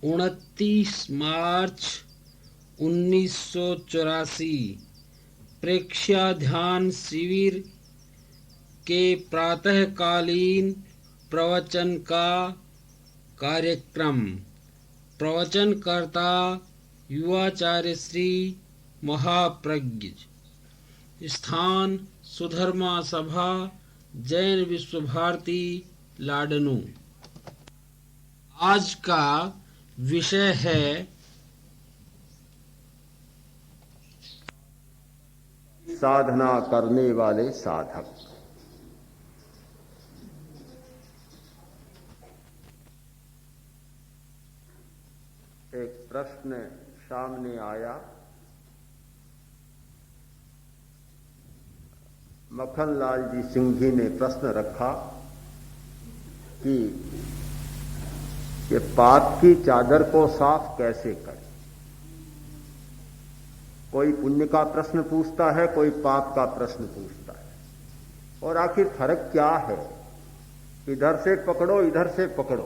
29 मार्च 1984 प्रेक्षाध्यान शिविर के प्रातःकालीन प्रवचन का कार्यक्रम। प्रवचनकर्ता युवाचार्य श्री महाप्रज्ञ। स्थान सुधर्मा सभा, जैन विश्व भारती, लाडनू। आज का विषय है साधना करने वाले साधक। एक प्रश्न सामने आया। मक्खनलाल जी सिंघी ने प्रश्न रखा कि ये पाप की चादर को साफ कैसे करें। कोई पुण्य का प्रश्न पूछता है, कोई पाप का प्रश्न पूछता है। और आखिर फर्क क्या है? इधर से पकड़ो, इधर से पकड़ो।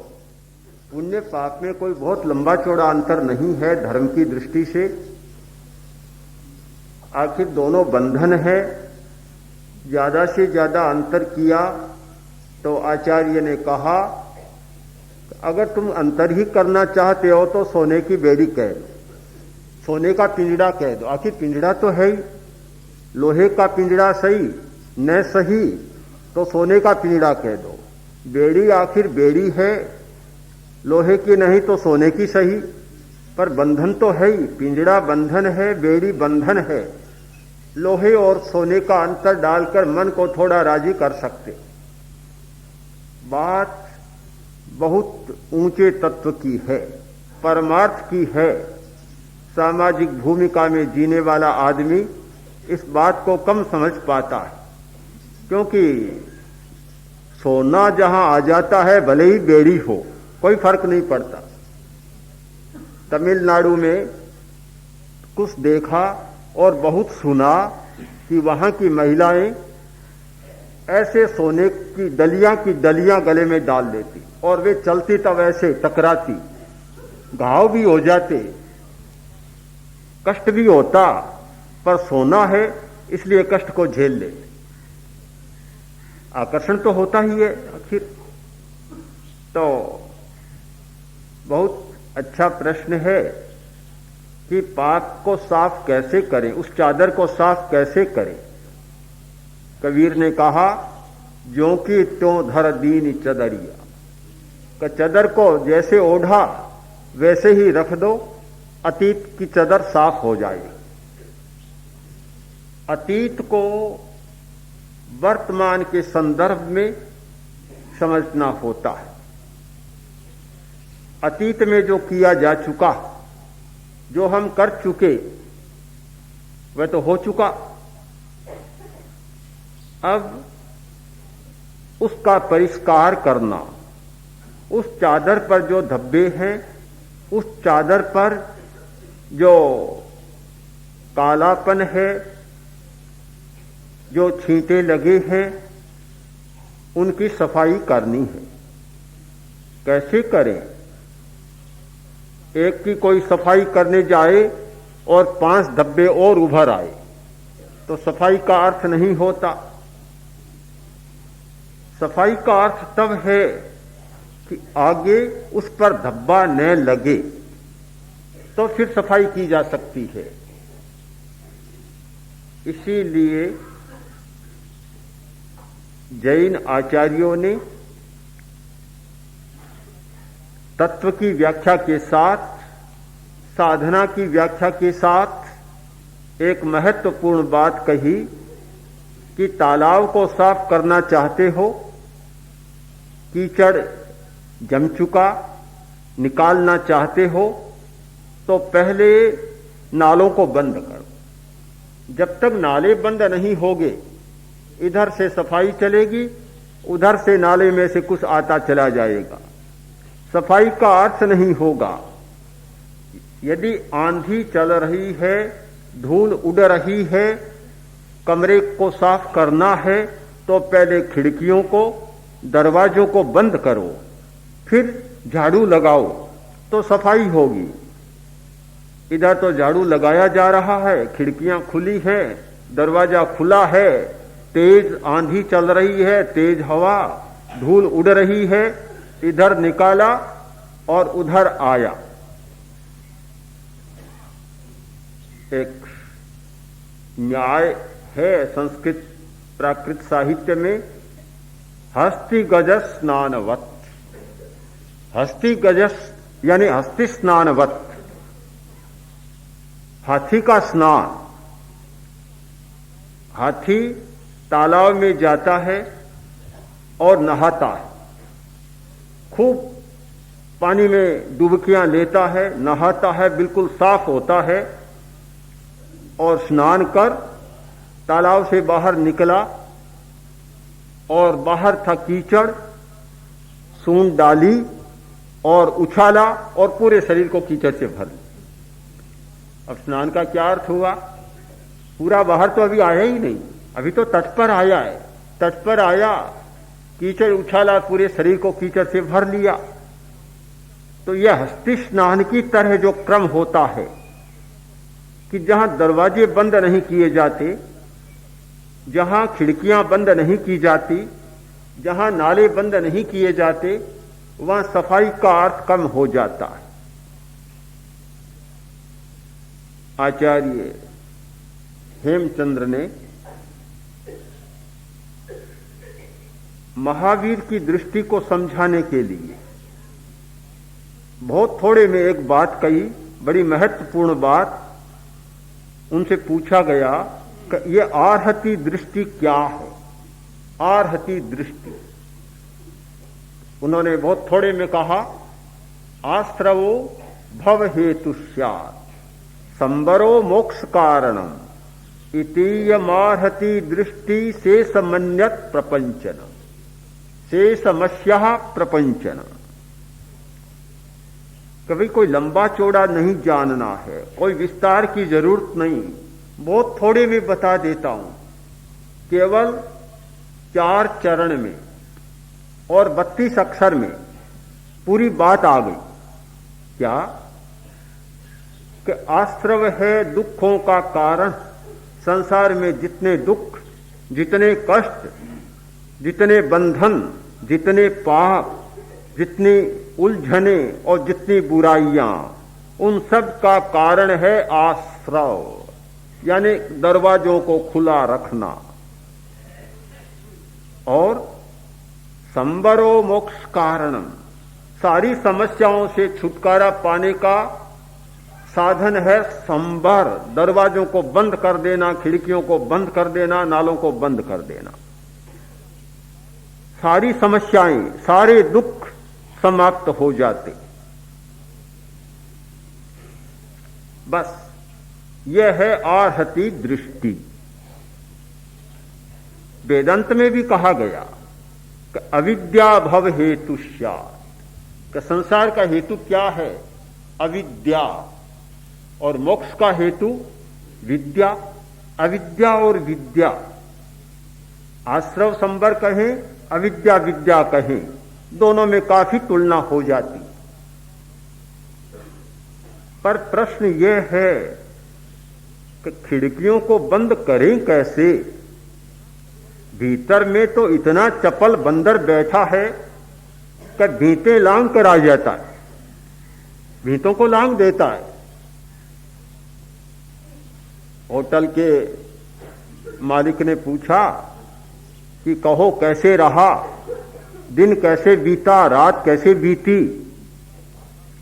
पुण्य पाप में कोई बहुत लंबा चौड़ा अंतर नहीं है धर्म की दृष्टि से। आखिर दोनों बंधन है। ज्यादा से ज्यादा अंतर किया तो आचार्य ने कहा अगर तुम अंतर ही करना चाहते हो तो सोने की बेड़ी कह दो, सोने का पिंजड़ा कह दो। आखिर पिंजड़ा तो है ही। लोहे का पिंजड़ा सही न सही तो सोने का पिंजड़ा कह दो। बेड़ी आखिर बेड़ी है, लोहे की नहीं तो सोने की सही, पर बंधन तो है ही। पिंजड़ा बंधन है, बेड़ी बंधन है। लोहे और सोने का अंतर डालकर मन को थोड़ा राजी कर सकते। बात बहुत ऊंचे तत्व की है, परमार्थ की है। सामाजिक भूमिका में जीने वाला आदमी इस बात को कम समझ पाता है, क्योंकि सोना जहां आ जाता है भले ही बेड़ी हो, कोई फर्क नहीं पड़ता। तमिलनाडु में कुछ देखा और बहुत सुना कि वहां की महिलाएं ऐसे सोने की डलियां गले में डाल लेती और वे चलती तब ऐसे टकराती, घाव भी हो जाते, कष्ट भी होता, पर सोना है इसलिए कष्ट को झेल लेते। आकर्षण तो होता ही है आखिर। तो बहुत अच्छा प्रश्न है कि पाप को साफ कैसे करें, उस चादर को साफ कैसे करें। कबीर ने कहा ज्यों की त्यों धर दीन चदरिया, कि चदर को जैसे ओढ़ा वैसे ही रख दो, अतीत की चदर साफ हो जाएगी। अतीत को वर्तमान के संदर्भ में समझना होता है। अतीत में जो किया जा चुका, जो हम कर चुके, वह तो हो चुका। अब उसका परिष्कार करना, उस चादर पर जो धब्बे हैं, उस चादर पर जो कालापन है, जो छींटे लगे हैं, उनकी सफाई करनी है। कैसे करें? एक की कोई सफाई करने जाए और 5 धब्बे और उभर आए तो सफाई का अर्थ नहीं होता। सफाई का अर्थ तब है कि आगे उस पर धब्बा न लगे, तो फिर सफाई की जा सकती है। इसीलिए जैन आचार्यों ने तत्व की व्याख्या के साथ, साधना की व्याख्या के साथ एक महत्वपूर्ण बात कही कि तालाब को साफ करना चाहते हो, कीचड़ जम चुका, निकालना चाहते हो, तो पहले नालों को बंद करो। जब तक नाले बंद नहीं होंगे, इधर से सफाई चलेगी, उधर से नाले में से कुछ आता चला जाएगा। सफाई का अर्थ नहीं होगा। यदि आंधी चल रही है, धूल उड़ रही है, कमरे को साफ करना है, तो पहले खिड़कियों को, दरवाजों को बंद करो, फिर झाड़ू लगाओ, तो सफाई होगी। इधर तो झाड़ू लगाया जा रहा है, खिड़कियां खुली है, दरवाजा खुला है, तेज आंधी चल रही है, तेज हवा, धूल उड़ रही है, इधर निकाला और उधर आया। एक न्याय है संस्कृत प्राकृत साहित्य में, हस्ति गजस स्नानवत। हस्ति गजस यानी हस्ति स्नानवत, हाथी का स्नान। हाथी तालाब में जाता है और नहाता है, खूब पानी में डुबकियां लेता है, नहाता है, बिल्कुल साफ होता है और स्नान कर तालाब से बाहर निकला और बाहर था कीचड़, सूंड डाली और उछाला और पूरे शरीर को कीचड़ से भर लिया। अब स्नान का क्या अर्थ हुआ? पूरा बाहर तो अभी आया ही नहीं, अभी तो तट पर आया है। तट पर आया, कीचड़ उछाला, पूरे शरीर को कीचड़ से भर लिया। तो यह हस्ति स्नान की तरह जो क्रम होता है कि जहां दरवाजे बंद नहीं किए जाते, जहां खिड़कियां बंद नहीं की जाती, जहां नाले बंद नहीं किए जाते, वहां सफाई का अर्थ कम हो जाता है। आचार्य हेमचंद्र ने महावीर की दृष्टि को समझाने के लिए बहुत थोड़े में एक बात कही, बड़ी महत्वपूर्ण बात। उनसे पूछा गया कि ये आर्हति दृष्टि क्या है? आर्हति दृष्टि। उन्होंने बहुत थोड़े में कहा, आश्रवो भव हेतु स्यात् संबरो मोक्ष कारणम इतीयमार्हति दृष्टि शेषमन्यत प्रपंचन शेषमस्या प्रपंचन। कभी कोई लंबा चौड़ा नहीं जानना है, कोई विस्तार की जरूरत नहीं, बहुत थोड़े में बता देता हूं। केवल 4 चरण में और 32 अक्षर में पूरी बात आ गई। क्या? कि आश्रव है दुखों का कारण। संसार में जितने दुख, जितने कष्ट, जितने बंधन, जितने पाप, जितनी उलझने और जितनी बुराइयां, उन सब का कारण है आश्रव, यानी दरवाजों को खुला रखना। और संबरो मोक्ष कारणम, सारी समस्याओं से छुटकारा पाने का साधन है संबर, दरवाजों को बंद कर देना, खिड़कियों को बंद कर देना, नालों को बंद कर देना। सारी समस्याएं, सारे दुख समाप्त हो जाते। बस यह है आर्हति दृष्टि। वेदांत में भी कहा गया कि अविद्या भव हेतु स्यात्, कि संसार का हेतु क्या है? अविद्या, और मोक्ष का हेतु विद्या। अविद्या और विद्या, आश्रव संबर कहें, अविद्या विद्या कहें, दोनों में काफी तुलना हो जाती। पर प्रश्न यह है कि खिड़कियों को बंद करें कैसे? भीतर में तो इतना चपल बंदर बैठा है कि भीतें लांग कर आ जाता है, भीतों को लांग देता है। होटल के मालिक ने पूछा कि कहो कैसे रहा, दिन कैसे बीता, रात कैसे बीती?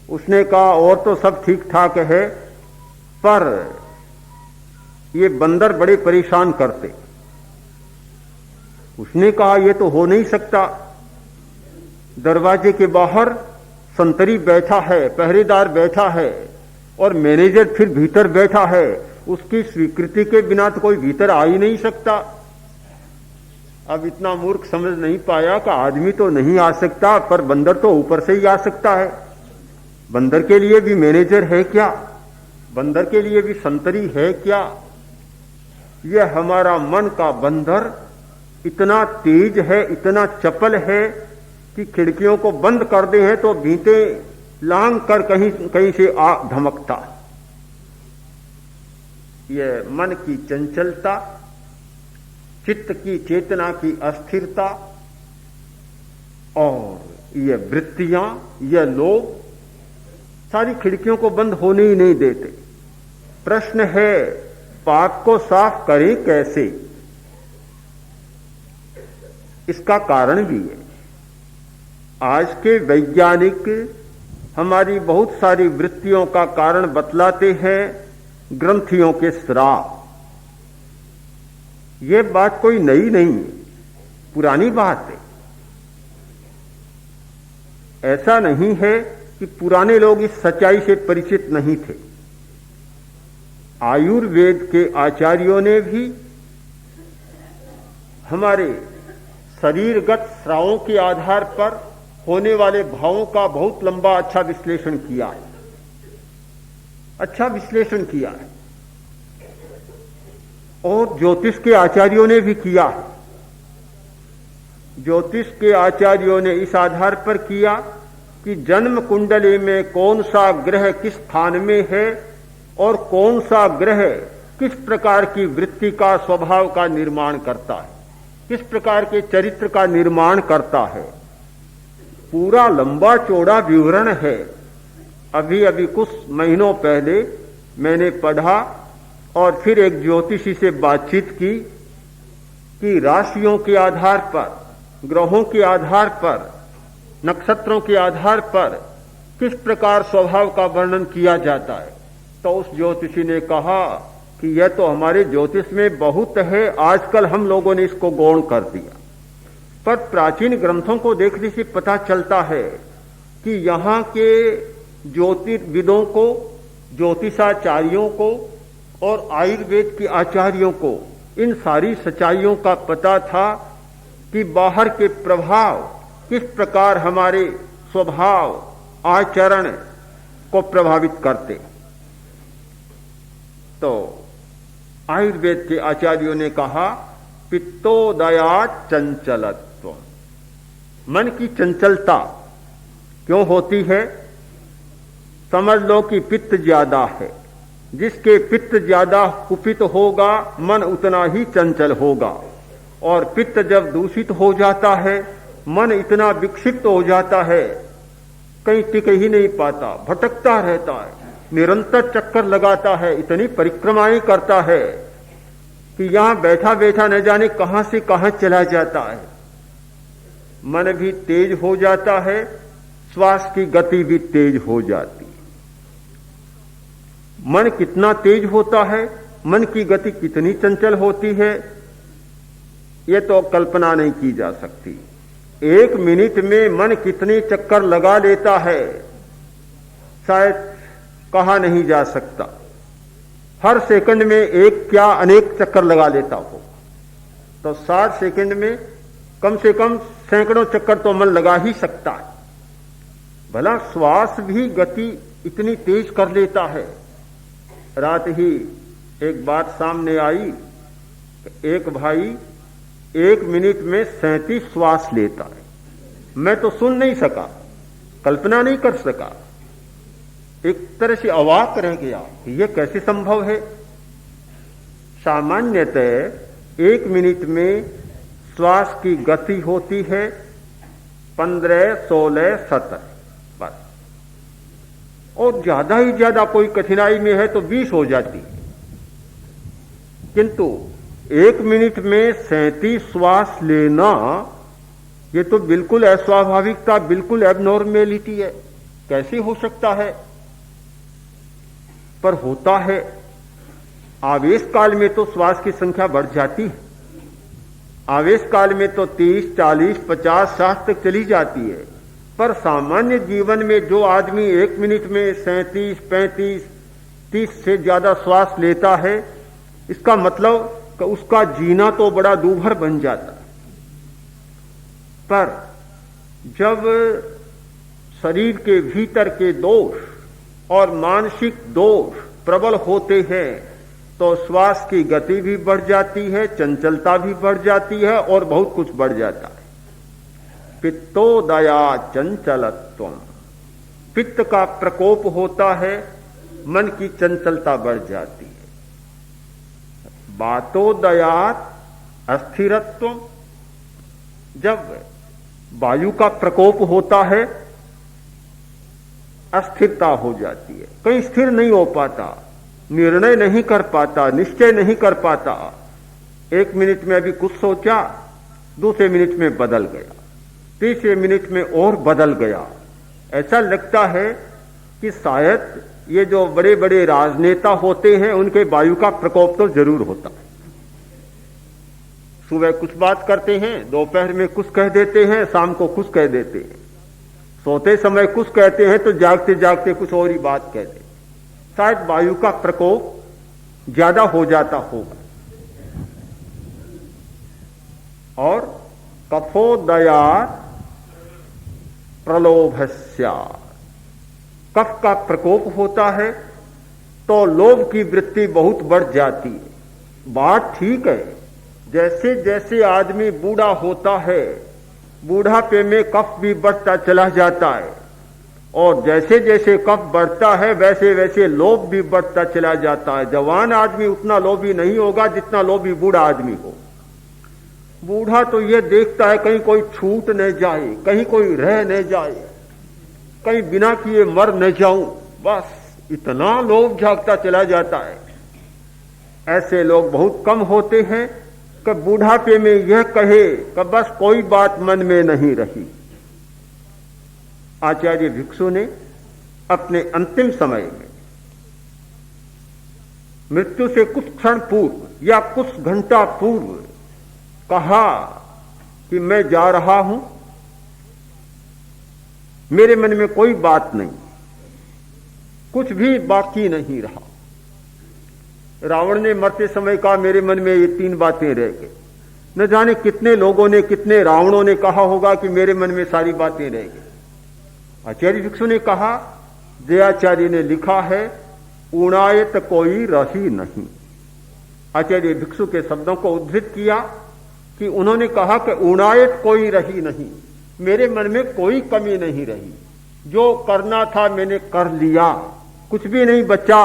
उसने कहा और तो सब ठीक ठाक है, पर ये बंदर बड़े परेशान करते। उसने कहा ये तो हो नहीं सकता, दरवाजे के बाहर संतरी बैठा है, पहरेदार बैठा है और मैनेजर फिर भीतर बैठा है, उसकी स्वीकृति के बिना तो कोई भीतर आ ही नहीं सकता। अब इतना मूर्ख समझ नहीं पाया कि आदमी तो नहीं आ सकता, पर बंदर तो ऊपर से ही आ सकता है। बंदर के लिए भी मैनेजर है क्या? बंदर के लिए भी संतरी है क्या? यह हमारा मन का बंदर इतना तेज है, इतना चपल है कि खिड़कियों को बंद कर दे हैं तो भीतें लांग कर कहीं कहीं से आ धमकता। यह मन की चंचलता, चित्त की चेतना की अस्थिरता और यह वृत्तियां, यह लोभ सारी खिड़कियों को बंद होने ही नहीं देते। प्रश्न है पाप को साफ करें कैसे? इसका कारण भी है। आज के वैज्ञानिक हमारी बहुत सारी वृत्तियों का कारण बतलाते हैं ग्रंथियों के स्राव। यह बात कोई नई नहीं है, पुरानी बात है। ऐसा नहीं है कि पुराने लोग इस सच्चाई से परिचित नहीं थे। आयुर्वेद के आचार्यों ने भी हमारे शरीरगत स्रावों के आधार पर होने वाले भावों का बहुत लंबा अच्छा विश्लेषण किया है, अच्छा विश्लेषण किया है। और ज्योतिष के आचार्यों ने भी किया है। ज्योतिष के आचार्यों ने इस आधार पर किया कि जन्म कुंडली में कौन सा ग्रह किस स्थान में है और कौन सा ग्रह किस प्रकार की वृत्ति का, स्वभाव का निर्माण करता है, किस प्रकार के चरित्र का निर्माण करता है। पूरा लंबा चौड़ा विवरण है। अभी अभी कुछ महीनों पहले मैंने पढ़ा और फिर एक ज्योतिषी से बातचीत की कि राशियों के आधार पर, ग्रहों के आधार पर, नक्षत्रों के आधार पर किस प्रकार स्वभाव का वर्णन किया जाता है। तो उस ज्योतिषी ने कहा कि यह तो हमारे ज्योतिष में बहुत है, आजकल हम लोगों ने इसको गौण कर दिया। पर प्राचीन ग्रंथों को देखने से पता चलता है कि यहाँ के ज्योतिर्विदों को, ज्योतिषाचार्यों को और आयुर्वेद के आचार्यों को इन सारी सच्चाइयों का पता था कि बाहर के प्रभाव किस प्रकार हमारे स्वभाव, आचरण को प्रभावित करते। तो आयुर्वेद के आचार्यों ने कहा पित्तोदया चंचलत्व, मन की चंचलता क्यों होती है? समझ लो कि पित्त ज्यादा है। जिसके पित्त ज्यादा कुपित होगा मन उतना ही चंचल होगा, और पित्त जब दूषित हो जाता है मन इतना विक्षिप्त हो जाता है कहीं टिक ही नहीं पाता, भटकता रहता है, निरंतर चक्कर लगाता है, इतनी परिक्रमाएं करता है कि यहां बैठा बैठा न जाने कहां से कहां चला जाता है। मन भी तेज हो जाता है, श्वास की गति भी तेज हो जाती है। मन कितना तेज होता है, मन की गति कितनी चंचल होती है, यह तो कल्पना नहीं की जा सकती। एक मिनट में मन कितने चक्कर लगा लेता है शायद कहा नहीं जा सकता। हर सेकंड में एक क्या अनेक चक्कर लगा लेता हो, तो 60 सेकंड में कम से कम सैकड़ों चक्कर तो मन लगा ही सकता है। भला श्वास भी गति इतनी तेज कर लेता है। रात ही एक बात सामने आई, एक भाई 1 मिनट में 37 श्वास लेता है। मैं तो सुन नहीं सका, कल्पना नहीं कर सका, एक तरह से अवाक रह गया, यह कैसे संभव है? सामान्यतः 1 मिनट में श्वास की गति होती है 15, 16, 17 बस, और ज्यादा ही ज्यादा कोई कठिनाई में है तो 20 हो जाती है। किंतु 1 मिनट में 37 श्वास लेना ये तो बिल्कुल अस्वाभाविकता, बिल्कुल एबनॉर्मेलिटी है। कैसे हो सकता है? पर होता है। आवेश काल में तो श्वास की संख्या बढ़ जाती है। आवेश काल में तो 30, 40, 50, 60 तक चली जाती है। पर सामान्य जीवन में जो आदमी 1 मिनट में 37, 35, 30 से ज्यादा श्वास लेता है, इसका मतलब कि उसका जीना तो बड़ा दूभर बन जाता है। पर जब शरीर के भीतर के दोष और मानसिक दोष प्रबल होते हैं तो श्वास की गति भी बढ़ जाती है, चंचलता भी बढ़ जाती है और बहुत कुछ बढ़ जाता है। पित्तोदया चंचलत्वम, पित्त का प्रकोप होता है, मन की चंचलता बढ़ जाती है। वातोदयात अस्थिरत्व, जब वायु का प्रकोप होता है अस्थिरता हो जाती है, कहीं स्थिर नहीं हो पाता, निर्णय नहीं कर पाता, निश्चय नहीं कर पाता। एक मिनट में अभी कुछ सोचा, दूसरे मिनट में बदल गया, तीसरे मिनट में और बदल गया। ऐसा लगता है कि शायद ये जो बड़े बड़े राजनेता होते हैं उनके वायु का प्रकोप तो जरूर होता है। सुबह कुछ बात करते हैं, दोपहर में कुछ कह देते हैं, शाम को कुछ कह देते हैं, सोते समय कुछ कहते हैं तो जागते जागते कुछ और ही बात कहते हैं। शायद वायु का प्रकोप ज्यादा हो जाता होगा। और कफोदया प्रलोभस्या, कफ का प्रकोप होता है तो लोभ की वृत्ति बहुत बढ़ जाती है। बात ठीक है, जैसे जैसे आदमी बूढ़ा होता है, बूढ़ापे में कफ भी बढ़ता चला जाता है, और जैसे जैसे कफ बढ़ता है वैसे वैसे लोभ भी बढ़ता चला जाता है। जवान आदमी उतना लोभी नहीं होगा जितना लोभी बूढ़ा आदमी हो। बूढ़ा तो ये देखता है कहीं कोई छूट न जाए, कहीं कोई रह न जाए, कहीं बिना किए मर न जाऊं, बस इतना लोभ जागता चला जाता है। ऐसे लोग बहुत कम होते हैं कि बूढ़ापे में यह कहे कि बस कोई बात मन में नहीं रही। आचार्य भिक्षु ने अपने अंतिम समय में मृत्यु से कुछ क्षण पूर्व या कुछ घंटा पूर्व कहा कि मैं जा रहा हूं, मेरे मन में कोई बात नहीं, कुछ भी बाकी नहीं रहा। रावण ने मरते समय कहा मेरे मन में ये 3 बातें रह गई। न जाने कितने लोगों ने, कितने रावणों ने कहा होगा कि मेरे मन में सारी बातें रह गई। आचार्य भिक्षु ने कहा, जयाचार्य ने लिखा है, उणायत कोई रही नहीं। आचार्य भिक्षु के शब्दों को उद्धृत किया कि उन्होंने कहा कि उणायत कोई रही नहीं, मेरे मन में कोई कमी नहीं रही, जो करना था मैंने कर लिया, कुछ भी नहीं बचा,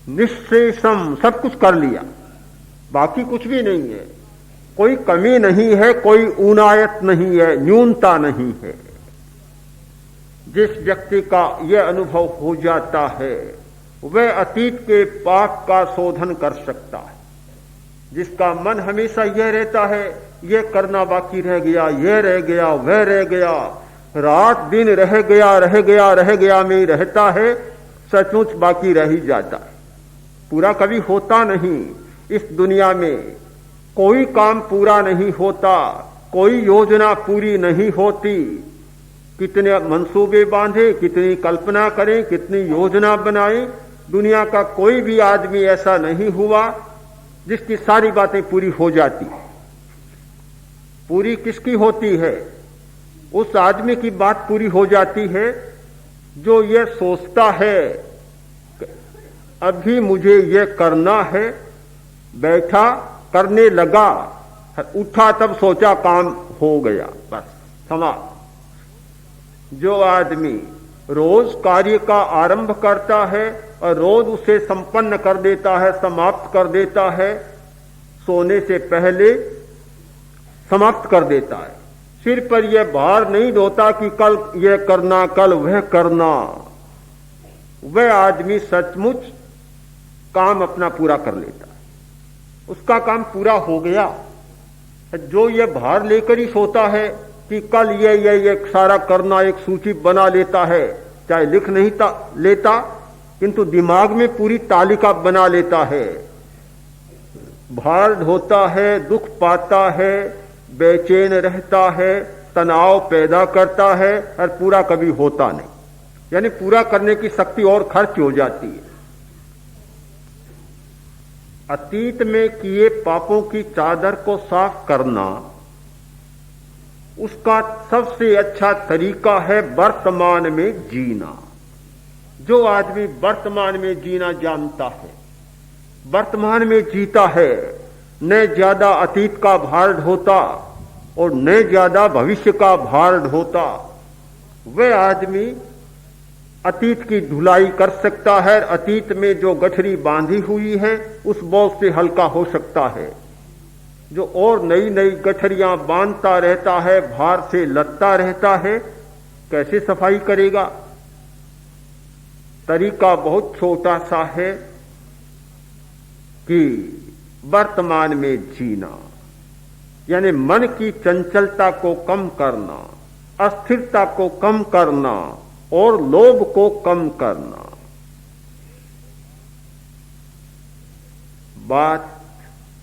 निःशेषम, सब कुछ कर लिया, बाकी कुछ भी नहीं है, कोई कमी नहीं है, कोई उनायत नहीं है, न्यूनता नहीं है। जिस व्यक्ति का यह अनुभव हो जाता है वह अतीत के पाप का शोधन कर सकता है। जिसका मन हमेशा यह रहता है यह करना बाकी रह गया, यह रह गया, वह रह गया, रात दिन रह गया रह गया रह गया में ही रहता है, सचमुच बाकी रह ही जाता है, पूरा कभी होता नहीं। इस दुनिया में कोई काम पूरा नहीं होता, कोई योजना पूरी नहीं होती। कितने मंसूबे बांधे, कितनी कल्पना करें, कितनी योजना बनाएं, दुनिया का कोई भी आदमी ऐसा नहीं हुआ जिसकी सारी बातें पूरी हो जाती। पूरी किसकी होती है? उस आदमी की बात पूरी हो जाती है जो ये सोचता है अभी मुझे ये करना है, बैठा करने लगा, उठा तब सोचा काम हो गया, बस समाप्त। जो आदमी रोज कार्य का आरंभ करता है और रोज उसे संपन्न कर देता है, समाप्त कर देता है, सोने से पहले समाप्त कर देता है, सिर पर यह भार नहीं ढोता कि कल यह करना, कल वह करना, वह आदमी सचमुच काम अपना पूरा कर लेता है, उसका काम पूरा हो गया। जो यह भार लेकर ही सोता है कि कल ये सारा करना, एक सूची बना लेता है, चाहे लिख नहीं लेता किंतु दिमाग में पूरी तालिका बना लेता है, भार ढोता है, दुख पाता है, बेचैन रहता है, तनाव पैदा करता है और पूरा कभी होता नहीं, यानी पूरा करने की शक्ति और खर्च हो जाती है। अतीत में किए पापों की चादर को साफ करना, उसका सबसे अच्छा तरीका है वर्तमान में जीना। जो आदमी वर्तमान में जीना जानता है, वर्तमान में जीता है, न ज्यादा अतीत का भार ढोता और न ज्यादा भविष्य का भार ढोता, वह आदमी अतीत की धुलाई कर सकता है। अतीत में जो गठरी बांधी हुई है उस बोझ से हल्का हो सकता है। जो और नई नई गठरियां बांधता रहता है, भार से लदता रहता है, कैसे सफाई करेगा? तरीका बहुत छोटा सा है कि वर्तमान में जीना, यानी मन की चंचलता को कम करना, अस्थिरता को कम करना और लोभ को कम करना। बात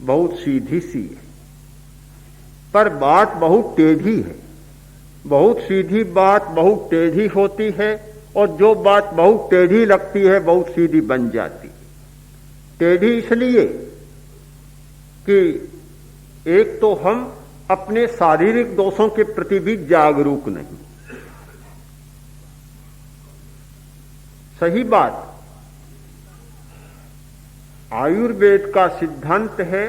बहुत सीधी सी है, पर बात बहुत टेढ़ी है। बहुत सीधी बात बहुत टेढ़ी होती है और जो बात बहुत टेढ़ी लगती है बहुत सीधी बन जाती है। टेढ़ी इसलिए कि एक तो हम अपने शारीरिक दोषों के प्रति भी जागरूक नहीं। सही बात, आयुर्वेद का सिद्धांत है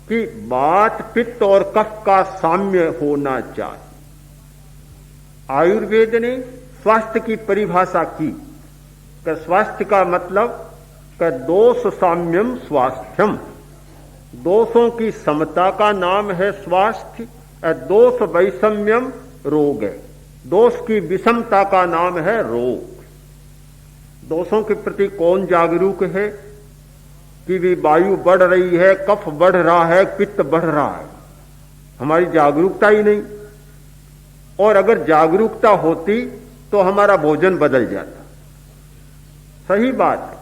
कि वात पित्त और कफ का साम्य होना चाहिए। आयुर्वेद ने स्वास्थ्य की परिभाषा की कि स्वास्थ्य का मतलब कि दोष साम्यम स्वास्थ्यम, दोषों की समता का नाम है स्वास्थ्य, और दोष वैषम्यम रोग है, दोष की विषमता का नाम है रोग। दोषों के प्रति कौन जागरूक है कि भी वायु बढ़ रही है, कफ बढ़ रहा है, पित्त बढ़ रहा है? हमारी जागरूकता ही नहीं। और अगर जागरूकता होती तो हमारा भोजन बदल जाता। सही बात,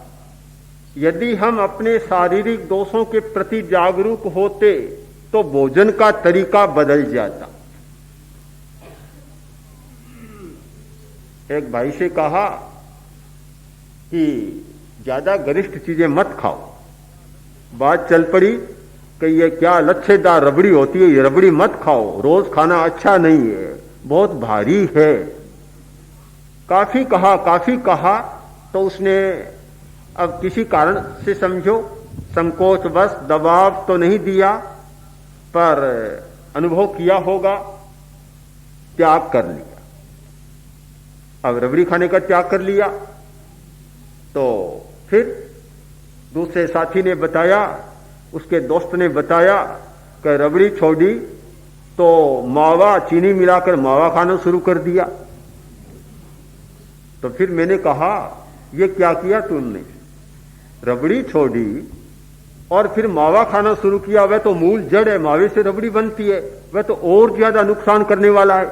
यदि हम अपने शारीरिक दोषों के प्रति जागरूक होते तो भोजन का तरीका बदल जाता। एक भाई से कहा कि ज्यादा गरिष्ठ चीजें मत खाओ। बात चल पड़ी कि ये क्या लच्छेदार रबड़ी होती है, ये रबड़ी मत खाओ, रोज खाना अच्छा नहीं है, बहुत भारी है। काफी कहा तो उसने अब किसी कारण से समझो संकोचवश दबाव तो नहीं दिया, पर अनुभव किया होगा, त्याग कर लिया। अब रबड़ी खाने का त्याग कर लिया तो फिर दूसरे साथी ने बताया, उसके दोस्त ने बताया कि रबड़ी छोड़ी तो मावा चीनी मिलाकर मावा खाना शुरू कर दिया। तो फिर मैंने कहा, ये क्या किया तुमने? रबड़ी छोड़ी और फिर मावा खाना शुरू किया। वह तो मूल जड़ है, मावे से रबड़ी बनती है, वह तो और ज्यादा नुकसान करने वाला है,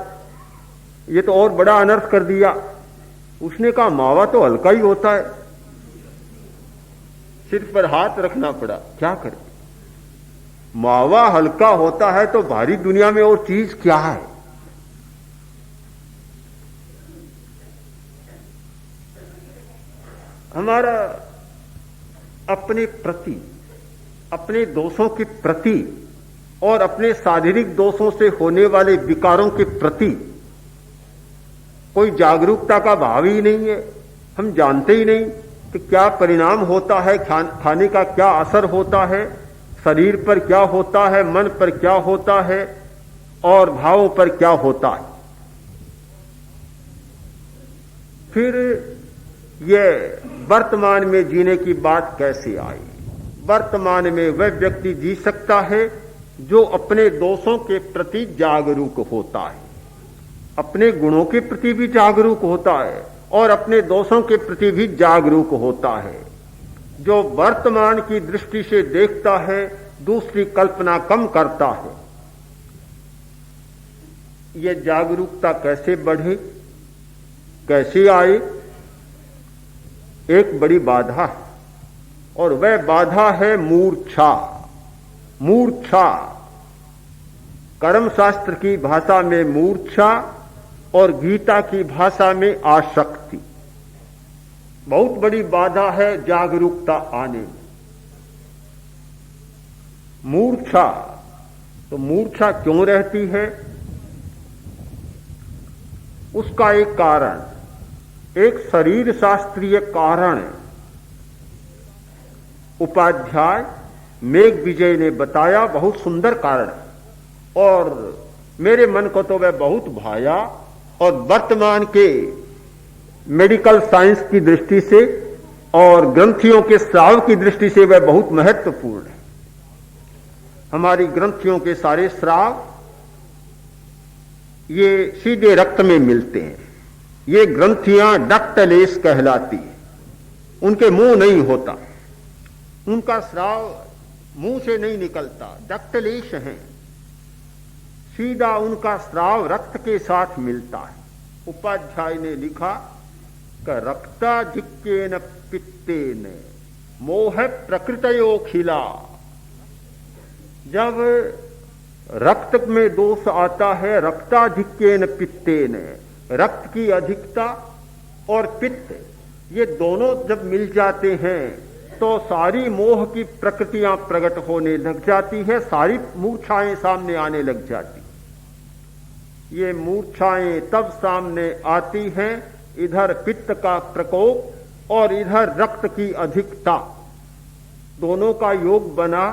ये तो और बड़ा अनर्थ कर दिया। उसने कहा, मावा तो हल्का ही होता है। सिर पर हाथ रखना पड़ा, क्या करे? मावा हल्का होता है तो भारी दुनिया में और चीज क्या है? हमारा अपने प्रति, अपने दोषों के प्रति और अपने शारीरिक दोषों से होने वाले विकारों के प्रति कोई जागरूकता का भाव ही नहीं है। हम जानते ही नहीं कि क्या परिणाम होता है, खाने का क्या असर होता है, शरीर पर क्या होता है, मन पर क्या होता है और भावों पर क्या होता है। फिर यह वर्तमान में जीने की बात कैसे आई? वर्तमान में वह व्यक्ति जी सकता है जो अपने दोषों के प्रति जागरूक होता है, अपने गुणों के प्रति भी जागरूक होता है और अपने दोषों के प्रति भी जागरूक होता है, जो वर्तमान की दृष्टि से देखता है, दूसरी कल्पना कम करता है। यह जागरूकता कैसे बढ़े, कैसे आए? एक बड़ी बाधा है और वह बाधा है मूर्छा। मूर्छा, कर्मशास्त्र की भाषा में मूर्छा और गीता की भाषा में आसक्ति। बहुत बड़ी बाधा है जागरूकता आने में। मूर्छा, तो मूर्छा क्यों रहती है? उसका एक कारण, एक शरीर शास्त्रीय कारण है। उपाध्याय मेघ विजय ने बताया, बहुत सुंदर कारण है और मेरे मन को तो वह बहुत भाया। और वर्तमान के मेडिकल साइंस की दृष्टि से और ग्रंथियों के स्राव की दृष्टि से वह बहुत महत्वपूर्ण है। हमारी ग्रंथियों के सारे स्राव ये सीधे रक्त में मिलते हैं। ये ग्रंथियां डक्टलेस कहलाती हैं। उनके मुंह नहीं होता, उनका स्राव मुंह से नहीं निकलता, डक्टलेस हैं। सीधा उनका स्राव रक्त के साथ मिलता है। उपाध्याय ने लिखा कि रक्ताधिक्येन पित्तेन मोह प्रकृतयो खिला। जब रक्त में दोष आता है, रक्ताधिक्येन पित्तेन, रक्त की अधिकता और पित्त, ये दोनों जब मिल जाते हैं तो सारी मोह की प्रकृतियां प्रकट होने लग जाती है, सारी मूर्छाएं सामने आने लग जाती। ये मूर्छाएं तब सामने आती हैं, इधर पित्त का प्रकोप और इधर रक्त की अधिकता, दोनों का योग बना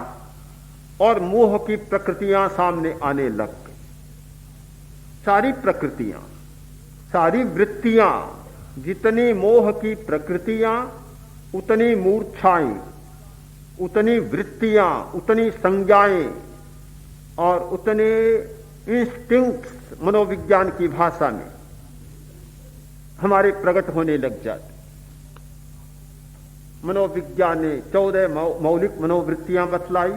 और मोह की प्रकृतियां सामने आने लग गई। सारी प्रकृतियां, सारी वृत्तियां, जितनी मोह की प्रकृतियां, उतनी मूर्छाएं, उतनी वृत्तियां, उतनी संज्ञाएं और उतने इंस्टिंक्ट्स मनोविज्ञान की भाषा में हमारे प्रकट होने लग जाते। मनोविज्ञान ने 14 मौलिक मनोवृत्तियां बतलाई,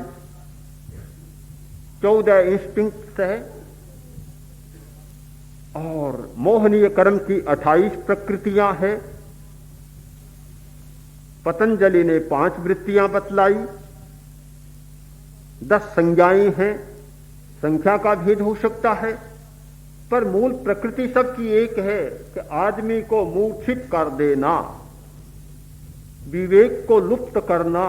14 इंस्टिंक्ट्स है और मोहनीय कर्म की 28 प्रकृतियां हैं। पतंजलि ने 5 वृत्तियां बतलाई, 10 संज्ञाएं हैं। संख्या का भेद हो सकता है, पर मूल प्रकृति सबकी एक है कि आदमी को मूर्छित कर देना, विवेक को लुप्त करना,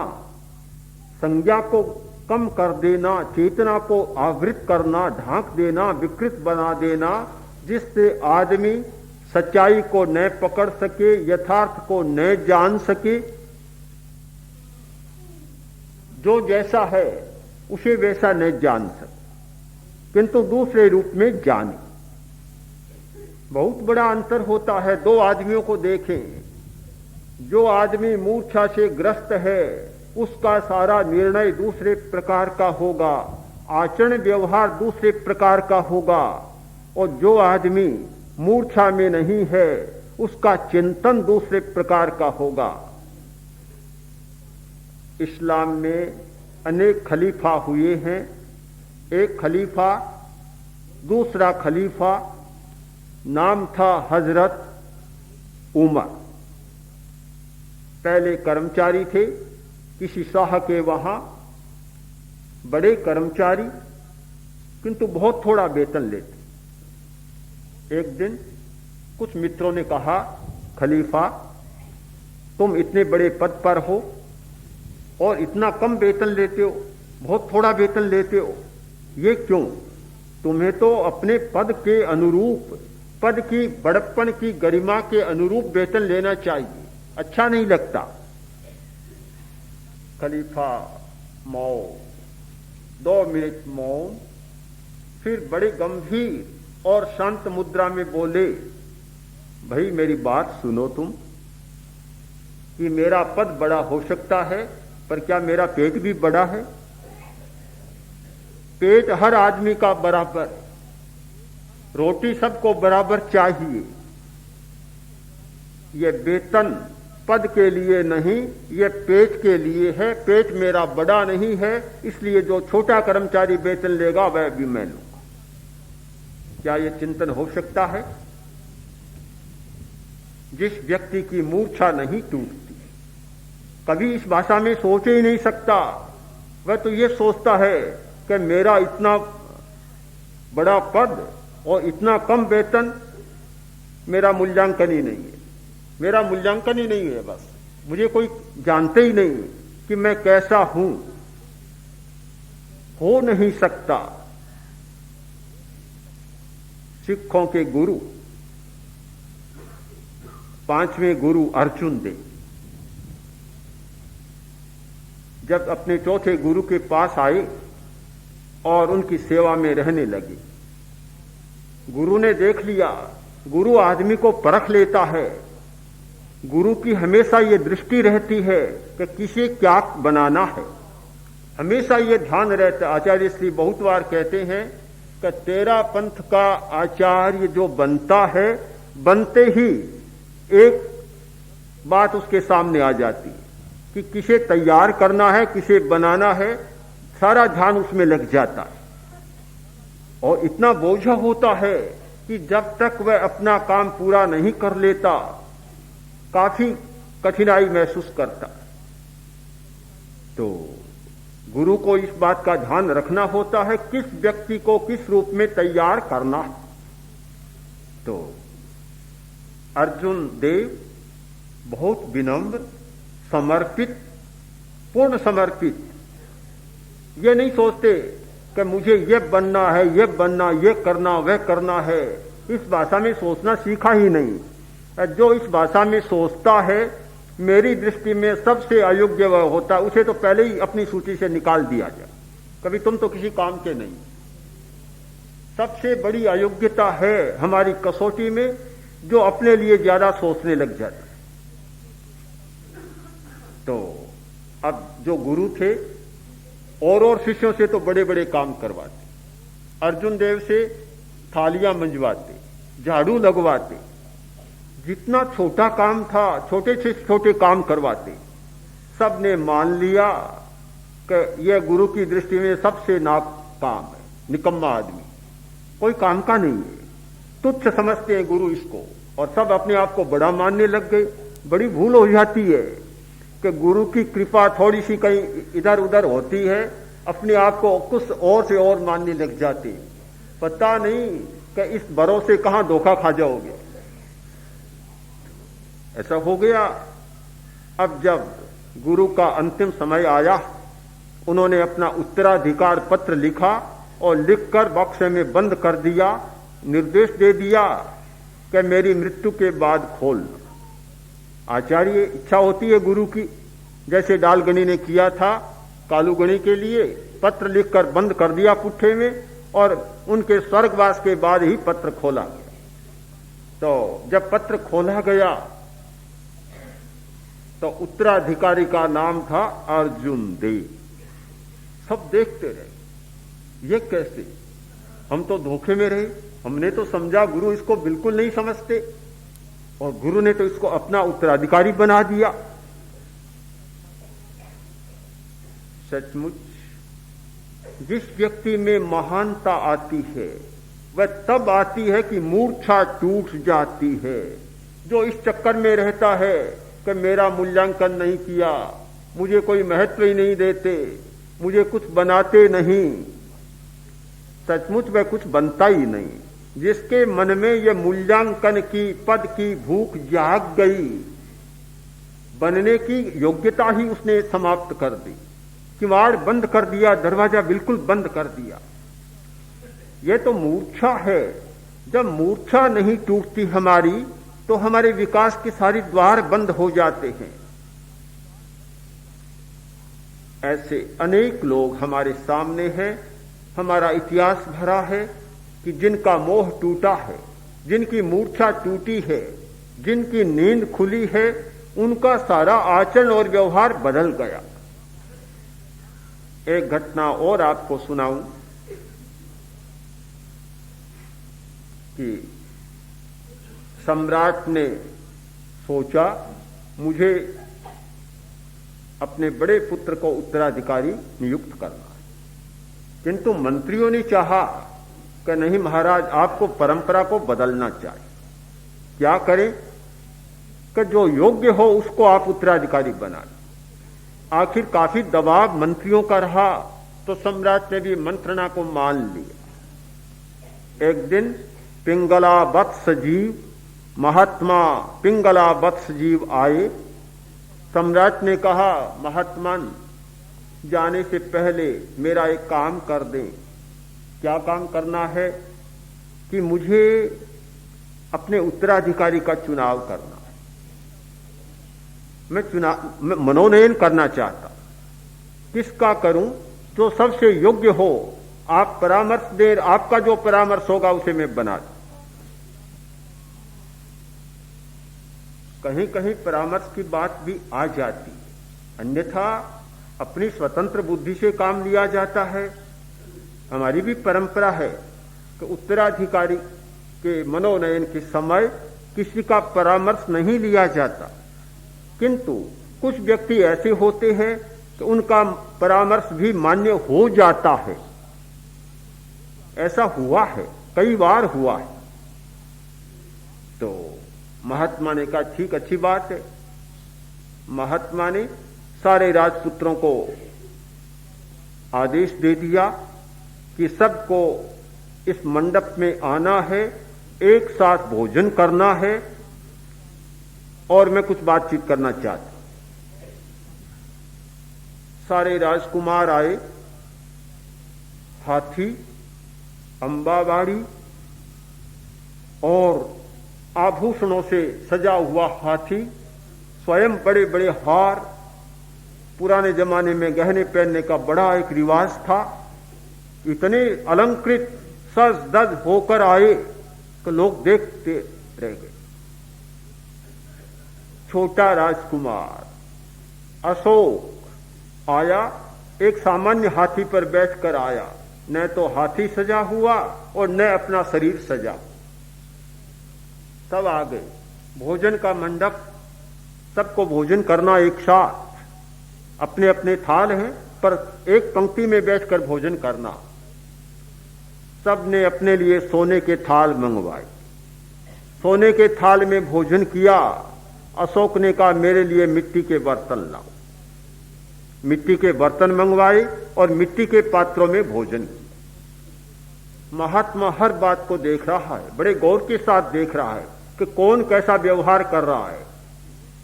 संज्ञा को कम कर देना, चेतना को आवृत करना, ढांक देना, विकृत बना देना, जिससे आदमी सच्चाई को न पकड़ सके, यथार्थ को न जान सके। जो जैसा है उसे वैसा न जान सके, किंतु दूसरे रूप में जाने। बहुत बड़ा अंतर होता है। 2 आदमियों को देखें, जो आदमी मूर्छा से ग्रस्त है उसका सारा निर्णय दूसरे प्रकार का होगा, आचरण व्यवहार दूसरे प्रकार का होगा, और जो आदमी मूर्छा में नहीं है उसका चिंतन दूसरे प्रकार का होगा। इस्लाम में अनेक खलीफा हुए हैं। एक खलीफा, दूसरा खलीफा नाम था हजरत उमर। पहले कर्मचारी थे किसी शाह के वहां, बड़े कर्मचारी, किंतु बहुत थोड़ा वेतन लेते। एक दिन कुछ मित्रों ने कहा, खलीफा तुम इतने बड़े पद पर हो और इतना कम वेतन लेते हो, बहुत थोड़ा वेतन लेते हो, ये क्यों? तुम्हें तो अपने पद के अनुरूप, पद की बड़प्पन की गरिमा के अनुरूप वेतन लेना चाहिए, अच्छा नहीं लगता। खलीफा मौन, 2 मिनट मौन, फिर बड़े गंभीर और शांत मुद्रा में बोले, भाई मेरी बात सुनो तुम, कि मेरा पद बड़ा हो सकता है, पर क्या मेरा पेट भी बड़ा है? पेट हर आदमी का बराबर, रोटी सबको बराबर चाहिए। ये वेतन पद के लिए नहीं, ये पेट के लिए है। पेट मेरा बड़ा नहीं है, इसलिए जो छोटा कर्मचारी वेतन लेगा वह भी मैं लूंगा। क्या ये चिंतन हो सकता है? जिस व्यक्ति की मूर्छा नहीं टूटती, कभी इस भाषा में सोच ही नहीं सकता, वह तो ये सोचता है कि मेरा इतना बड़ा पद और इतना कम वेतन, मेरा मूल्यांकन ही नहीं है, मेरा मूल्यांकन ही नहीं है, बस मुझे कोई जानते ही नहीं कि मैं कैसा हूं। हो नहीं सकता। सिखों के गुरु, 5वें गुरु अर्जुन देव, जब अपने चौथे गुरु के पास आए और उनकी सेवा में रहने लगे, गुरु ने देख लिया, गुरु आदमी को परख लेता है। गुरु की हमेशा ये दृष्टि रहती है कि किसे क्या बनाना है, हमेशा ये ध्यान रहता। आचार्य श्री बहुत बार कहते हैं कि तेरा पंथ का आचार्य जो बनता है, बनते ही एक बात उसके सामने आ जाती है कि किसे तैयार करना है, किसे बनाना है, सारा ध्यान उसमें लग जाता है। और इतना बोझा होता है कि जब तक वह अपना काम पूरा नहीं कर लेता काफी कठिनाई महसूस करता। तो गुरु को इस बात का ध्यान रखना होता है किस व्यक्ति को किस रूप में तैयार करना है। तो अर्जुन देव बहुत विनम्र, समर्पित, पूर्ण समर्पित, ये नहीं सोचते कि मुझे ये बनना है, ये बनना, ये करना, वह करना है। इस भाषा में सोचना सीखा ही नहीं। जो इस भाषा में सोचता है, मेरी दृष्टि में सबसे अयोग्य वह होता है, उसे तो पहले ही अपनी सूची से निकाल दिया जाए। कभी तुम तो किसी काम के नहीं। सबसे बड़ी अयोग्यता है हमारी कसौटी में जो अपने लिए ज्यादा सोचने लग जाता है। तो अब जो गुरु थे और शिष्यों से तो बड़े बड़े काम करवाते, अर्जुन देव से थालियां मंजवाते, झाड़ू लगवाते, जितना छोटा काम था छोटे से छोटे काम करवाते। सबने मान लिया कि यह गुरु की दृष्टि में सबसे नाकाम है, निकम्मा आदमी, कोई काम का नहीं है, तुच्छ समझते हैं गुरु इसको, और सब अपने आप को बड़ा मानने लग गए। बड़ी भूल हो जाती है कि गुरु की कृपा थोड़ी सी कहीं इधर उधर होती है, अपने आप को कुछ और से और मानने लग जाते, पता नहीं कि इस भरोसे कहां धोखा खा जाओगे। ऐसा हो गया। अब जब गुरु का अंतिम समय आया, उन्होंने अपना उत्तराधिकार पत्र लिखा और लिखकर बक्से में बंद कर दिया, निर्देश दे दिया कि मेरी मृत्यु के बाद खोलना। आचार्य इच्छा होती है गुरु की, जैसे डालगनी ने किया था कालूगणी के लिए, पत्र लिखकर बंद कर दिया पुट्ठे में, और उनके स्वर्गवास के बाद ही पत्र खोला गया। तो जब पत्र खोला गया तो उत्तराधिकारी का नाम था अर्जुन देव। सब देखते रहे, ये कैसे, हम तो धोखे में रहे, हमने तो समझा गुरु इसको बिल्कुल नहीं समझते, और गुरु ने तो इसको अपना उत्तराधिकारी बना दिया। सचमुच जिस व्यक्ति में महानता आती है वह तब आती है कि मूर्छा टूट जाती है। जो इस चक्कर में रहता है कि मेरा मूल्यांकन नहीं किया, मुझे कोई महत्व ही नहीं देते, मुझे कुछ बनाते नहीं, सचमुच वह कुछ बनता ही नहीं। जिसके मन में यह मूल्यांकन की, पद की भूख जाग गई, बनने की योग्यता ही उसने समाप्त कर दी, किवाड़ बंद कर दिया, दरवाजा बिल्कुल बंद कर दिया। यह तो मूर्छा है। जब मूर्छा नहीं टूटती हमारी, तो हमारे विकास के सारे द्वार बंद हो जाते हैं। ऐसे अनेक लोग हमारे सामने हैं, हमारा इतिहास भरा है कि जिनका मोह टूटा है, जिनकी मूर्छा टूटी है, जिनकी नींद खुली है, उनका सारा आचरण और व्यवहार बदल गया। एक घटना और आपको सुनाऊं कि सम्राट ने सोचा मुझे अपने बड़े पुत्र को उत्तराधिकारी नियुक्त करना है, किंतु मंत्रियों ने चाहा कि नहीं महाराज, आपको परंपरा को बदलना चाहिए। क्या करें कि जो योग्य हो उसको आप उत्तराधिकारी बना लें। आखिर काफी दबाव मंत्रियों का रहा तो सम्राट ने भी मंत्रणा को मान लिया। एक दिन पिंगला वत्स जीव, महात्मा पिंगला वत्स जीव आए। सम्राट ने कहा, महात्मन जाने से पहले मेरा एक काम कर दें। क्या काम करना है? कि मुझे अपने उत्तराधिकारी का चुनाव करना है। मैं मनोनयन करना चाहता। किसका करूं? जो सबसे योग्य हो। आप परामर्श दें, आपका जो परामर्श होगा उसे मैं बना दूं। कहीं कहीं परामर्श की बात भी आ जाती है, अन्यथा अपनी स्वतंत्र बुद्धि से काम लिया जाता है। हमारी भी परंपरा है कि उत्तराधिकारी के मनोनयन के समय किसी का परामर्श नहीं लिया जाता, किंतु कुछ व्यक्ति ऐसे होते हैं कि उनका परामर्श भी मान्य हो जाता है। ऐसा हुआ है, कई बार हुआ है। तो महात्मा ने कहा ठीक, अच्छी बात है। महात्मा ने सारे राजपुत्रों को आदेश दे दिया कि सबको इस मंडप में आना है, एक साथ भोजन करना है और मैं कुछ बातचीत करना चाहता हूं। सारे राजकुमार आए। हाथी, अंबाबाड़ी और आभूषणों से सजा हुआ हाथी, स्वयं बड़े बड़े हार। पुराने जमाने में गहने पहनने का बड़ा एक रिवाज था। इतने अलंकृत सज धज होकर आए कि लोग देखते रह गए। छोटा राजकुमार अशोक आया, एक सामान्य हाथी पर बैठकर आया। न तो हाथी सजा हुआ और न अपना शरीर सजा। सब आ गए। भोजन का मंडप, सबको भोजन करना एक साथ। अपने अपने थाल हैं, पर एक पंक्ति में बैठकर भोजन करना। सब ने अपने लिए सोने के थाल मंगवाए। सोने के थाल में भोजन किया। अशोक ने कहा मेरे लिए मिट्टी के बर्तन लाओ। मिट्टी के बर्तन मंगवाए और मिट्टी के पात्रों में भोजन किया। महात्मा हर बात को देख रहा है, बड़े गौर के साथ देख रहा है कि कौन कैसा व्यवहार कर रहा है।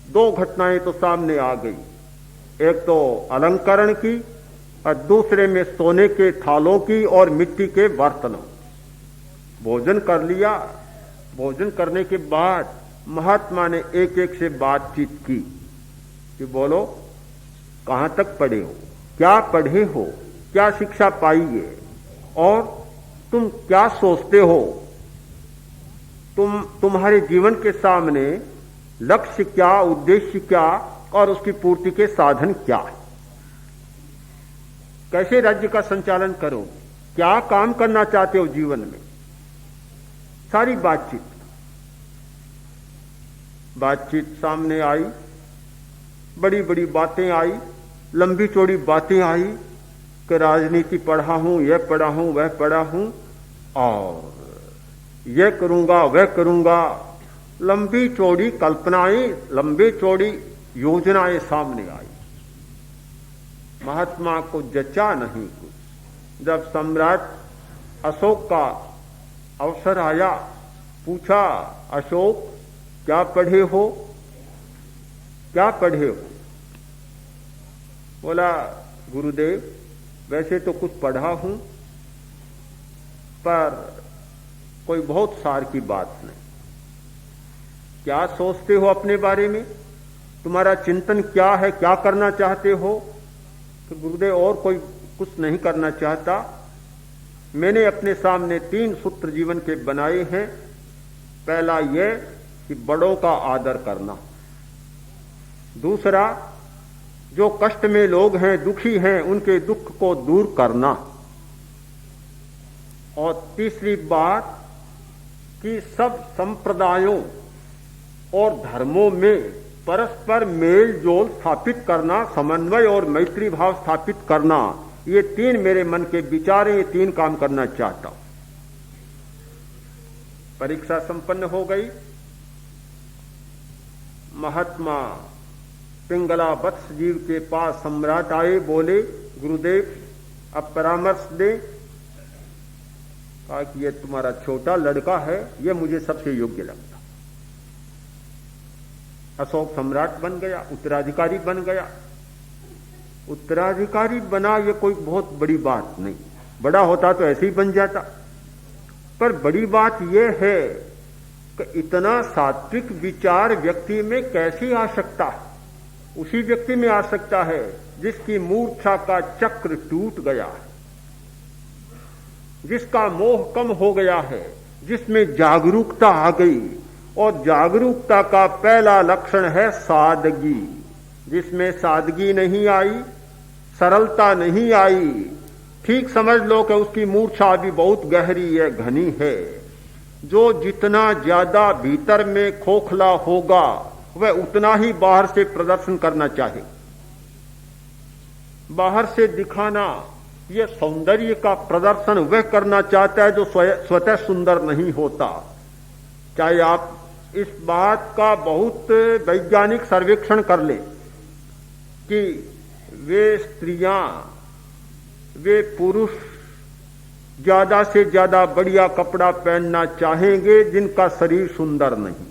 दो घटनाएं तो सामने आ गई, एक तो अलंकरण की और दूसरे में सोने के थालों की और मिट्टी के बर्तनों। भोजन कर लिया। भोजन करने के बाद महात्मा ने एक एक से बातचीत की कि बोलो कहां तक पढ़े हो, क्या पढ़े हो, क्या शिक्षा पाई है और तुम क्या सोचते हो, तुम्हारे जीवन के सामने लक्ष्य क्या, उद्देश्य क्या और उसकी पूर्ति के साधन क्या है, कैसे राज्य का संचालन करो, क्या काम करना चाहते हो जीवन में। सारी बातचीत सामने आई। बड़ी बड़ी बातें आई, लंबी चौड़ी बातें आई कि राजनीति पढ़ा हूं, यह पढ़ा हूं, वह पढ़ा हूं और यह करूंगा, वह करूंगा। लंबी चौड़ी कल्पनाएं, लंबी चौड़ी योजनाएं सामने आई। महात्मा को जचा नहीं कुछ। जब सम्राट अशोक का अवसर आया, पूछा अशोक क्या पढ़े हो, क्या पढ़े हो। बोला गुरुदेव वैसे तो कुछ पढ़ा हूं पर कोई बहुत सार की बात नहीं। क्या सोचते हो अपने बारे में, तुम्हारा चिंतन क्या है, क्या करना चाहते हो। तो गुरुदेव और कोई कुछ नहीं करना चाहता। मैंने अपने सामने 3 सूत्र जीवन के बनाए हैं। पहला यह कि बड़ों का आदर करना, दूसरा जो कष्ट में लोग हैं, दुखी हैं, उनके दुख को दूर करना, और तीसरी बात कि सब संप्रदायों और धर्मों में परस्पर मेल जोल स्थापित करना, समन्वय और मैत्री भाव स्थापित करना। ये 3 मेरे मन के विचार हैं, ये 3 काम करना चाहता हूं। परीक्षा संपन्न हो गई। महात्मा पिंगला वत्स जीव के पास सम्राट आए, बोले गुरुदेव अब परामर्श दे। कहा कि ये तुम्हारा छोटा लड़का है, ये मुझे सबसे योग्य लगता। अशोक सम्राट बन गया, उत्तराधिकारी बन गया। उत्तराधिकारी बना, ये कोई बहुत बड़ी बात नहीं। बड़ा होता तो ऐसे ही बन जाता। पर बड़ी बात यह है कि इतना सात्विक विचार व्यक्ति में कैसे आ सकता है। उसी व्यक्ति में आ सकता है जिसकी मूर्छा का चक्र टूट गया है, जिसका मोह कम हो गया है, जिसमें जागरूकता आ गई और जागरूकता का पहला लक्षण है सादगी। जिसमें सादगी नहीं आई, सरलता नहीं आई, ठीक समझ लो कि उसकी मूर्छा भी बहुत गहरी है, घनी है। जो जितना ज्यादा भीतर में खोखला होगा वह उतना ही बाहर से प्रदर्शन करना चाहे, बाहर से दिखाना, यह सौंदर्य का प्रदर्शन वह करना चाहता है जो स्वतः सुंदर नहीं होता। चाहे आप इस बात का बहुत वैज्ञानिक सर्वेक्षण कर ले कि वे स्त्रियां, वे पुरुष ज्यादा से ज्यादा बढ़िया कपड़ा पहनना चाहेंगे जिनका शरीर सुंदर नहीं।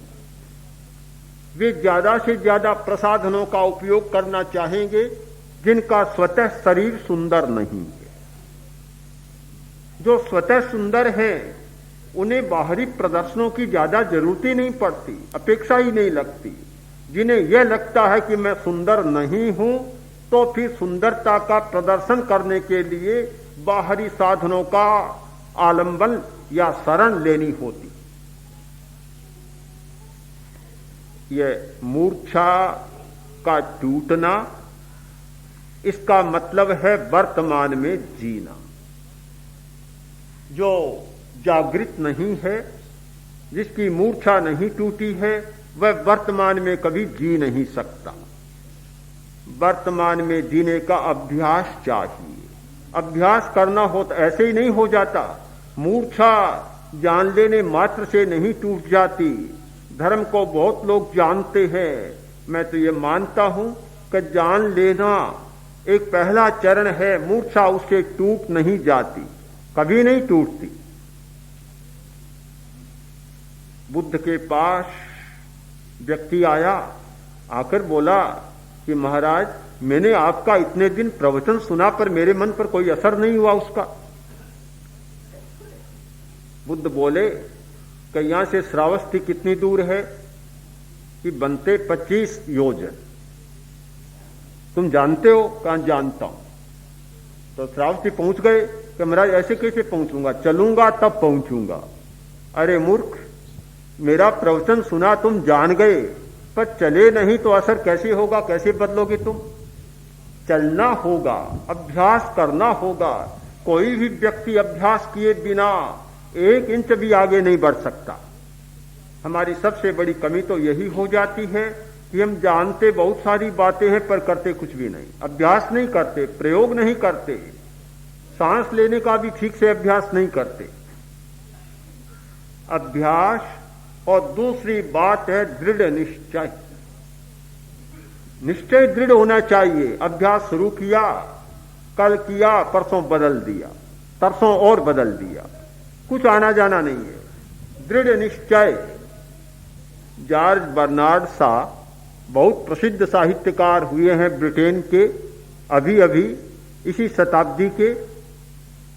वे ज्यादा से ज्यादा प्रसाधनों का उपयोग करना चाहेंगे जिनका स्वतः शरीर सुंदर नहीं है। जो स्वतः सुंदर है उन्हें बाहरी प्रदर्शनों की ज्यादा जरूरत ही नहीं पड़ती, अपेक्षा ही नहीं लगती। जिन्हें यह लगता है कि मैं सुंदर नहीं हूं तो फिर सुंदरता का प्रदर्शन करने के लिए बाहरी साधनों का आलंबन या शरण लेनी होती। यह मूर्छा का टूटना, इसका मतलब है वर्तमान में जीना। जो जागृत नहीं है, जिसकी मूर्छा नहीं टूटी है, वह वर्तमान में कभी जी नहीं सकता। वर्तमान में जीने का अभ्यास चाहिए। अभ्यास करना हो तो ऐसे ही नहीं हो जाता। मूर्छा जान लेने मात्र से नहीं टूट जाती। धर्म को बहुत लोग जानते हैं, मैं तो ये मानता हूं कि जान लेना एक पहला चरण है। मूर्छा उससे टूट नहीं जाती, कभी नहीं टूटती। बुद्ध के पास व्यक्ति आया, आकर बोला कि महाराज, मैंने आपका इतने दिन प्रवचन सुना पर मेरे मन पर कोई असर नहीं हुआ उसका। बुद्ध बोले कि यहां से श्रावस्ती कितनी दूर है? कि बनते 25 योजन। तुम जानते हो? कहां जानता हूं। तो श्रावस्ती पहुंच गए कि महाराज ऐसे कैसे पहुंचूंगा, चलूंगा तब पहुंचूंगा। अरे मूर्ख, मेरा प्रवचन सुना, तुम जान गए, पर चले नहीं तो असर कैसे होगा, कैसे बदलोगे तुम? चलना होगा, अभ्यास करना होगा। कोई भी व्यक्ति अभ्यास किए बिना 1 इंच भी आगे नहीं बढ़ सकता। हमारी सबसे बड़ी कमी तो यही हो जाती है कि हम जानते बहुत सारी बातें हैं पर करते कुछ भी नहीं। अभ्यास नहीं करते, प्रयोग नहीं करते, सांस लेने का भी ठीक से अभ्यास नहीं करते। अभ्यास। और दूसरी बात है दृढ़ निश्चय। निश्चय दृढ़ होना चाहिए। अभ्यास शुरू किया, कल किया, परसों बदल दिया, तरसों और बदल दिया, कुछ आना जाना नहीं है। दृढ़ निश्चय। जॉर्ज बर्नार्ड शॉ बहुत प्रसिद्ध साहित्यकार हुए हैं ब्रिटेन के, अभी अभी इसी शताब्दी के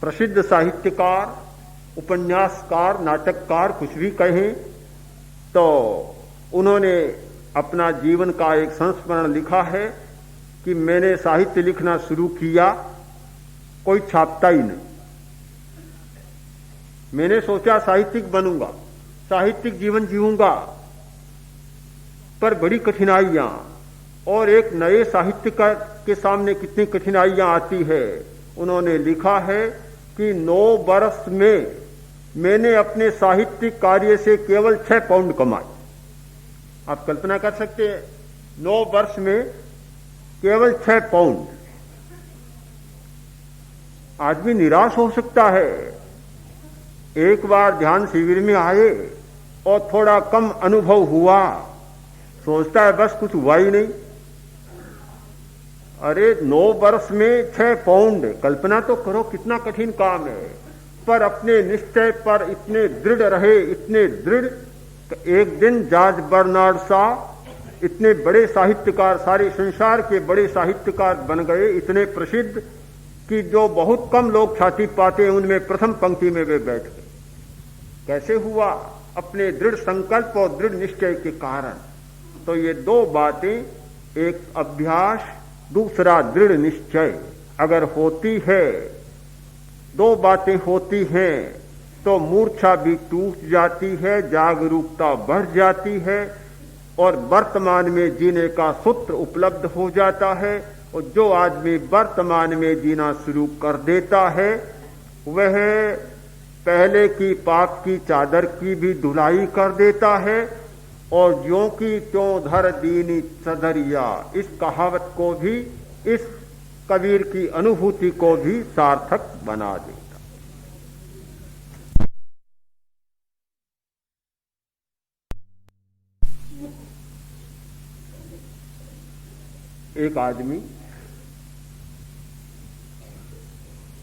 प्रसिद्ध साहित्यकार, उपन्यासकार, नाटककार, कुछ भी कहें। तो उन्होंने अपना जीवन का एक संस्मरण लिखा है कि मैंने साहित्य लिखना शुरू किया, कोई छापता ही नहीं। मैंने सोचा साहित्यिक बनूंगा, साहित्यिक जीवन जीऊंगा, पर बड़ी कठिनाइयां, और एक नए साहित्यकार के सामने कितनी कठिनाइयां आती है। उन्होंने लिखा है कि 9 वर्ष में मैंने अपने साहित्यिक कार्य से केवल 6 पाउंड कमाए। आप कल्पना कर सकते हैं, 9 वर्ष में केवल 6 पाउंड। आदमी निराश हो सकता है। एक बार ध्यान शिविर में आए और थोड़ा कम अनुभव हुआ, सोचता है बस कुछ हुआ ही नहीं। अरे 9 वर्ष में 6 पाउंड, कल्पना तो करो कितना कठिन काम है। पर अपने निश्चय पर इतने दृढ़ रहे, इतने दृढ़। एक दिन जॉर्ज बर्नार्ड शॉ इतने बड़े साहित्यकार, सारे संसार के बड़े साहित्यकार बन गए, इतने प्रसिद्ध कि जो बहुत कम लोग छाती पाते हैं उनमें प्रथम पंक्ति में वे बैठ गए। कैसे हुआ? अपने दृढ़ संकल्प और दृढ़ निश्चय के कारण। तो ये 2 बातें, एक अभ्यास, दूसरा दृढ़ निश्चय अगर होती है, 2 बातें होती हैं तो मूर्छा भी टूट जाती है, जागरूकता बढ़ जाती है और वर्तमान में जीने का सूत्र उपलब्ध हो जाता है। और जो आदमी वर्तमान में जीना शुरू कर देता है वह पहले की पाप की चादर की भी धुलाई कर देता है और ज्यों की त्यों धर दीनी सदरिया, इस कहावत को भी, इस कबीर की अनुभूति को भी सार्थक बना देता। एक आदमी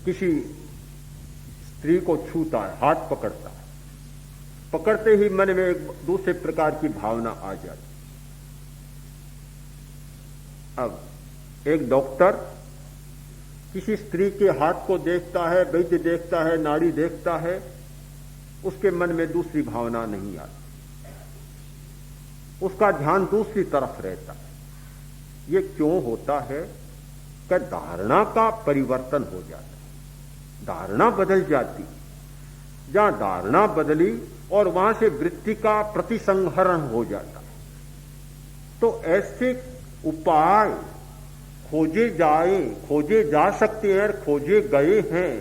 किसी स्त्री को छूता है, हाथ पकड़ता है, पकड़ते ही मन में एक दूसरे प्रकार की भावना आ जाती। अब एक डॉक्टर किसी स्त्री के हाथ को देखता है, वैद्य देखता है, नाड़ी देखता है, उसके मन में दूसरी भावना नहीं आती, उसका ध्यान दूसरी तरफ रहता है। ये क्यों होता है? कि धारणा का परिवर्तन हो जाता है, धारणा बदल जाती। जहां धारणा बदली और वहां से वृत्ति का प्रतिसंहरण हो जाता। तो ऐसे उपाय खोजे जा सकते हैं, खोजे गए हैं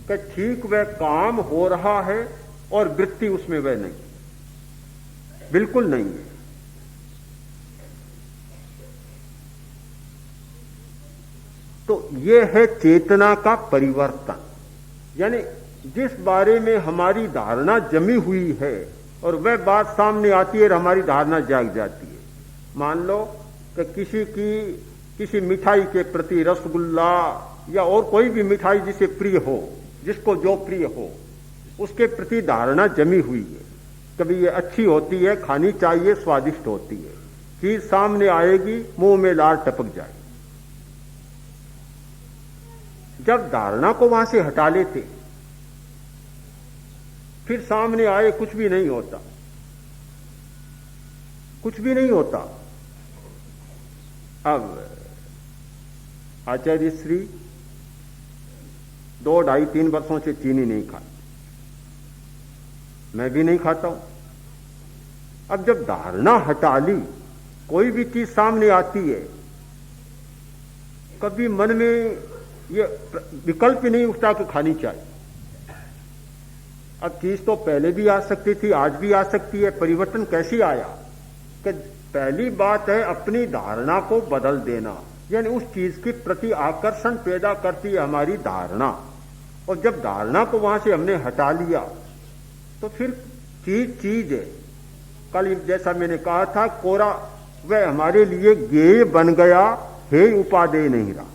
कि ठीक वह काम हो रहा है और वृत्ति उसमें वह नहीं, बिल्कुल नहीं है। तो यह है चेतना का परिवर्तन। यानी जिस बारे में हमारी धारणा जमी हुई है और वह बात सामने आती है और हमारी धारणा जाग जाती है। मान लो कि किसी मिठाई के प्रति, रसगुल्ला या और कोई भी मिठाई जिसे प्रिय हो, जिसको जो प्रिय हो, उसके प्रति धारणा जमी हुई है। कभी ये अच्छी होती है, खानी चाहिए, स्वादिष्ट होती है, चीज सामने आएगी, मुंह में लार टपक जाए। जब धारणा को वहां से हटा लेते फिर सामने आए, कुछ भी नहीं होता, कुछ भी नहीं होता। अब आचार्य श्री 2, 2.5, 3 वर्षों से चीनी नहीं खाते, मैं भी नहीं खाता हूं। अब जब धारणा हटा ली, कोई भी चीज सामने आती है, कभी मन में ये विकल्प ही नहीं उठता कि खानी चाहिए। अब चीज तो पहले भी आ सकती थी, आज भी आ सकती है। परिवर्तन कैसे आया? कि पहली बात है अपनी धारणा को बदल देना, यानी उस चीज के प्रति आकर्षण पैदा करती है हमारी धारणा। और जब धारणा को वहां से हमने हटा लिया तो फिर चीज है। कल जैसा मैंने कहा था, कोरा वह हमारे लिए ज्ञेय बन गया, हे उपादेय नहीं रहा।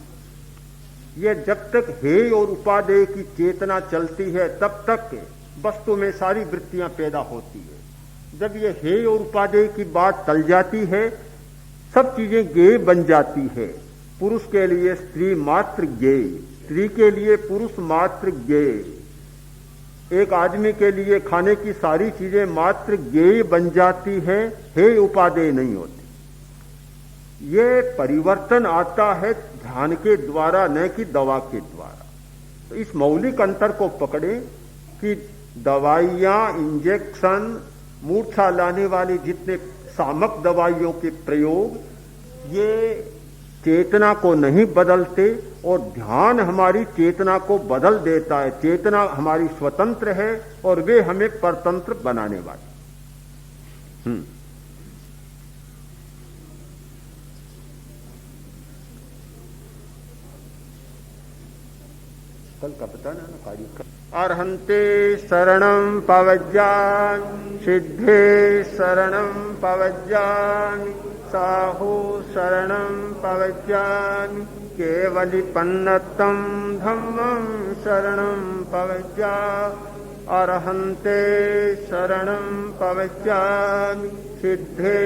ये जब तक हे और उपादेय की चेतना चलती है तब तक वस्तु में सारी वृत्तियां पैदा होती है। जब ये हे और उपादेय की बात टल जाती है, सब चीजें ज्ञेय बन जाती है। पुरुष के लिए स्त्री मात्र ज्ञेय, स्त्री के लिए पुरुष मात्र ज्ञेय, एक आदमी के लिए खाने की सारी चीजें मात्र ज्ञेय बन जाती हैं, हे उपादेय नहीं होती। ये परिवर्तन आता है ध्यान के द्वारा, न कि दवा के द्वारा। तो इस मौलिक अंतर को पकड़े कि दवाइयां, इंजेक्शन, मूर्छा लाने वाले जितने सामक दवाइयों के प्रयोग, ये चेतना को नहीं बदलते और ध्यान हमारी चेतना को बदल देता है। चेतना हमारी स्वतंत्र है और वे हमें परतंत्र बनाने वाले। कल का पता ना कार्यक्रम। अर्हन्ते शरणं पवज्जामि, सिद्धे शरणं पवज्जामि, साहु शरणं पवज्जामि, केवलिपन्नतं धम्मं शरणं पवज्जामि। अर्हन्ते शरणं पवज्जामि, सिद्धे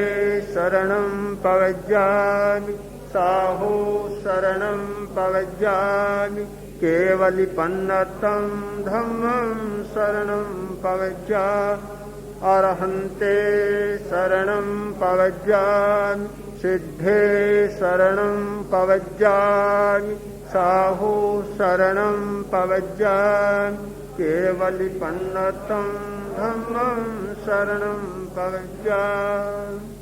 शरणं पवज्जामि, साहु शरणं पवज्जामि, केवलिपन्नतं धम्मं शरणं पवज्जामि। अर्हन्ते शरणं पवज्जामि, सिद्धे शरणं पवज्जामि, साहु शरणं पवज्जामि, केवलिपन्नतं धम्मं शरणं प्रव्रज।